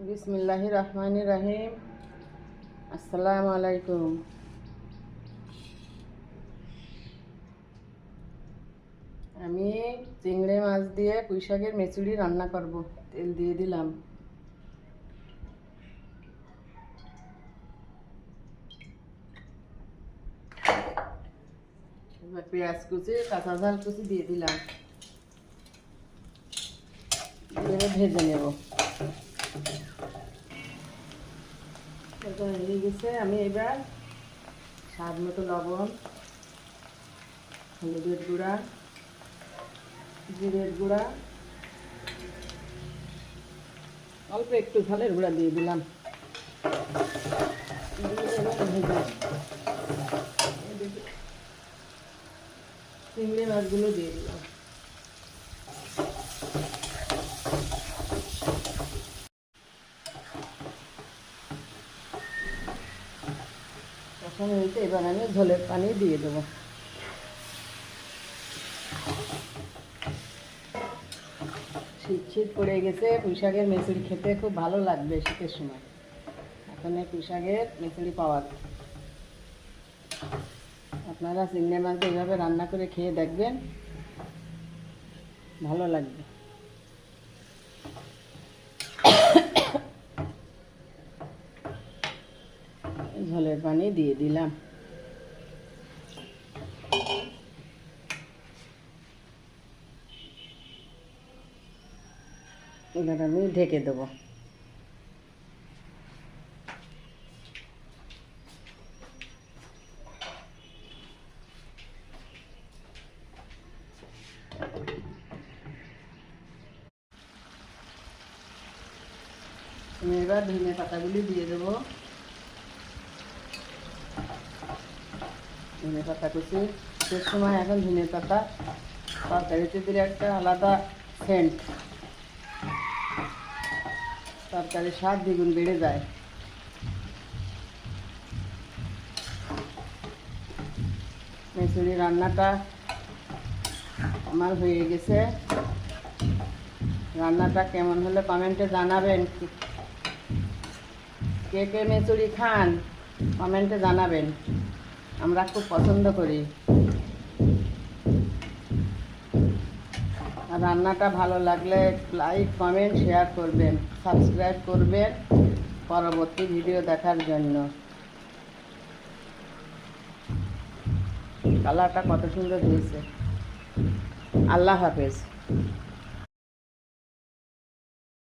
বিসমিল্লাহির রহমানির রহিম। আসসালামু আলাইকুম। আমি চিংড়ি মাছ দিয়ে পুঁই শাকের মেচুড়ি রান্না করব। তেল দিয়ে দিলাম। এবার পেঁয়াজ কুচি, কাঁচা ঝাল কুচি দিয়ে দিলাম। এবার ভেজে নেব। হয়ে গেছে। আমি এবার স্বাদ মতো লবণ, হলুদের গুঁড়া, জিরের গুঁড়া, অল্প একটু ঝালের গুঁড়া দিয়ে দিলাম। চিংড়ি মাছগুলো দিয়ে দিলাম। তখন হয়েছে, এবার আমি ঝোলের পানি দিয়ে দেবো। শীত পড়ে গেছে, পুঁই শাকের মেচুড়ি খেতে খুব ভালো লাগবে শীতের সময়। এখন এই পুঁই শাকের মেচুড়ি পাওয়া যায়। আপনারা চিংড়ি মাছ এইভাবে রান্না করে খেয়ে দেখবেন, ভালো লাগবে। ঝোলের পানি দিয়ে দিলাম। এবার আমি ঢেকে দেবো। আমি এবার ধনে পাতাগুলি দিয়ে দেবো। ধনে পাতা কুচি, শীতের সময় এখন ধনে পাতা তরকারিতে দিলে একটা আলাদা সেন্ট, তরকারির স্বাদ দ্বিগুণ বেড়ে যায়। মেচুড়ি রান্নাটা আমার হয়ে গেছে। রান্নাটা কেমন হলে কমেন্টে জানাবেন। কে কে মেচুড়ি খান কমেন্টে জানাবেন, আমরা খুব পছন্দ করি। আর রান্নাটা ভালো লাগলে লাইক, কমেন্ট, শেয়ার করবেন, সাবস্ক্রাইব করবেন পরবর্তী ভিডিও দেখার জন্য। কালারটা কত সুন্দর হয়েছে। আল্লাহ হাফেজ।